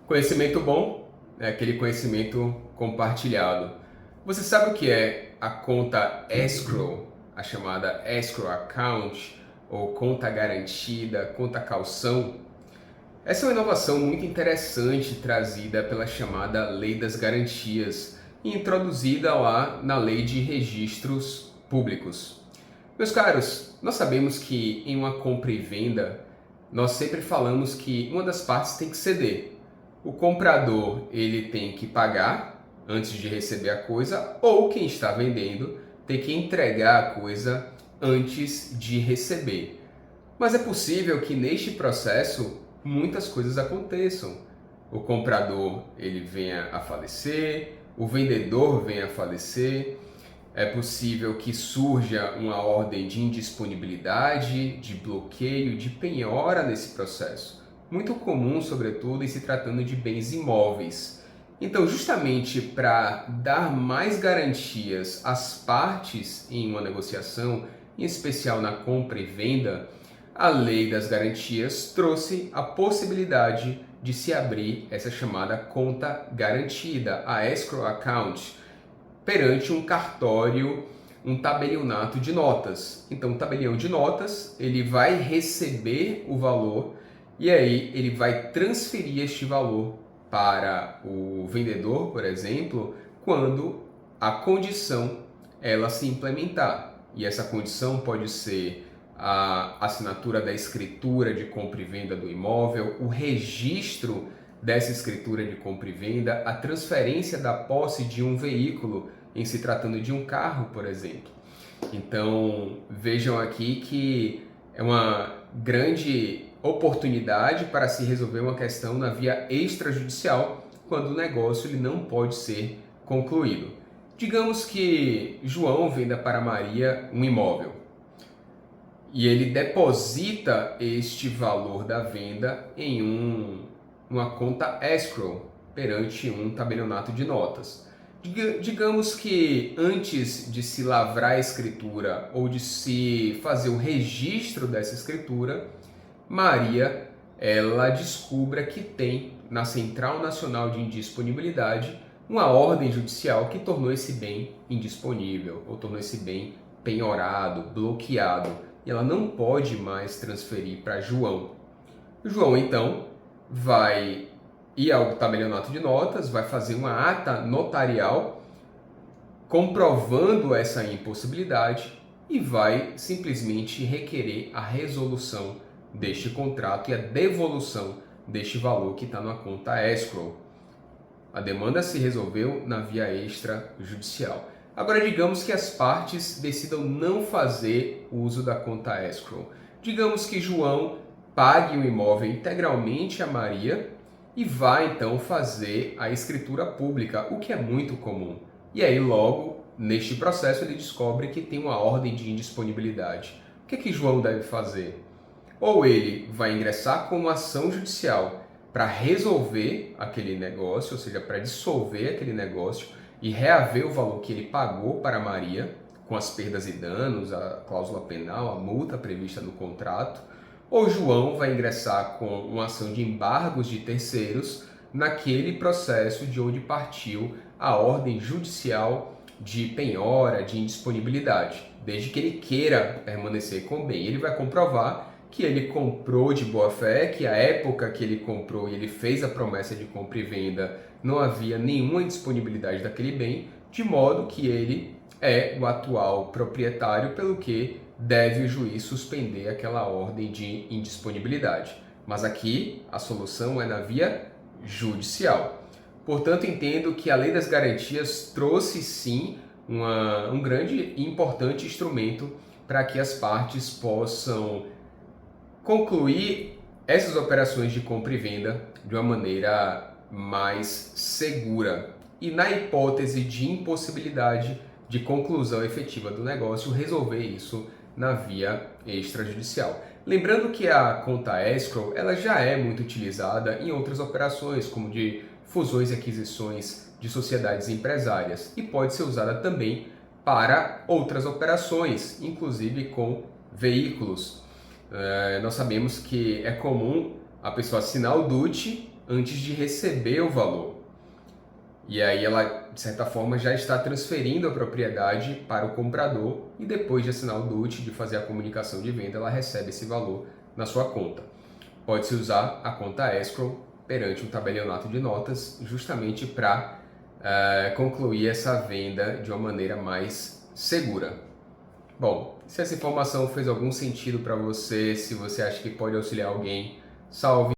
Conhecimento bom é aquele conhecimento compartilhado. Você sabe o que é a conta escrow, a chamada escrow account, ou conta garantida, conta calção? Essa é uma inovação muito interessante trazida pela chamada Lei das Garantias e introduzida lá na Lei de Registros Públicos. Meus caros, nós sabemos que em uma compra e venda, nós sempre falamos que uma das partes tem que ceder. O comprador ele tem que pagar antes de receber a coisa, ou quem está vendendo tem que entregar a coisa antes de receber. Mas é possível que neste processo muitas coisas aconteçam. O comprador ele venha a falecer, o vendedor venha a falecer, é possível que surja uma ordem de indisponibilidade, de bloqueio, de penhora nesse processo. Muito comum, sobretudo, em se tratando de bens imóveis. Então, justamente para dar mais garantias às partes em uma negociação, em especial na compra e venda, a Lei das Garantias trouxe a possibilidade de se abrir essa chamada conta garantida, a escrow account, perante um cartório, um tabelionato de notas. Então, o tabelião de notas, ele vai receber o valor e aí ele vai transferir este valor para o vendedor, por exemplo, quando a condição ela se implementar. E essa condição pode ser a assinatura da escritura de compra e venda do imóvel, o registro dessa escritura de compra e venda, a transferência da posse de um veículo em se tratando de um carro, por exemplo. Então, vejam aqui que é uma grande oportunidade para se resolver uma questão na via extrajudicial quando o negócio ele não pode ser concluído. Digamos que João venda para Maria um imóvel e ele deposita este valor da venda em uma conta escrow perante um tabelionato de notas. Digamos que antes de se lavrar a escritura ou de se fazer o registro dessa escritura, Maria ela descubra que tem na Central Nacional de Indisponibilidade uma ordem judicial que tornou esse bem indisponível ou tornou esse bem penhorado, bloqueado, e ela não pode mais transferir para João. João então vai ir ao tabelionato de notas, vai fazer uma ata notarial comprovando essa impossibilidade e vai simplesmente requerer a resolução deste contrato e a devolução deste valor que está na conta escrow. A demanda se resolveu na via extrajudicial. Agora, digamos que as partes decidam não fazer uso da conta escrow. Digamos que João pague o imóvel integralmente a Maria e vai então fazer a escritura pública, o que é muito comum. E aí, logo, neste processo, ele descobre que tem uma ordem de indisponibilidade. O que João deve fazer? Ou ele vai ingressar com uma ação judicial para resolver aquele negócio, ou seja, para dissolver aquele negócio e reaver o valor que ele pagou para Maria, com as perdas e danos, a cláusula penal, a multa prevista no contrato, ou João vai ingressar com uma ação de embargos de terceiros naquele processo de onde partiu a ordem judicial de penhora, de indisponibilidade, desde que ele queira permanecer com o bem. Ele vai comprovar que ele comprou de boa fé, que a época que ele comprou e ele fez a promessa de compra e venda não havia nenhuma indisponibilidade daquele bem, de modo que ele é o atual proprietário, pelo que deve o juiz suspender aquela ordem de indisponibilidade. Mas aqui a solução é na via judicial. Portanto, entendo que a Lei das Garantias trouxe sim um grande e importante instrumento para que as partes possam concluir essas operações de compra e venda de uma maneira mais segura e, na hipótese de impossibilidade de conclusão efetiva do negócio, resolver isso na via extrajudicial. Lembrando que a conta escrow ela já é muito utilizada em outras operações, como de fusões e aquisições de sociedades empresárias, e pode ser usada também para outras operações, inclusive com veículos. Nós sabemos que é comum a pessoa assinar o DUT antes de receber o valor. E aí ela, de certa forma, já está transferindo a propriedade para o comprador e depois de assinar o DUT, de fazer a comunicação de venda, ela recebe esse valor na sua conta. Pode-se usar a conta escrow perante um tabelionato de notas justamente para concluir essa venda de uma maneira mais segura. Bom, se essa informação fez algum sentido para você, se você acha que pode auxiliar alguém, salve!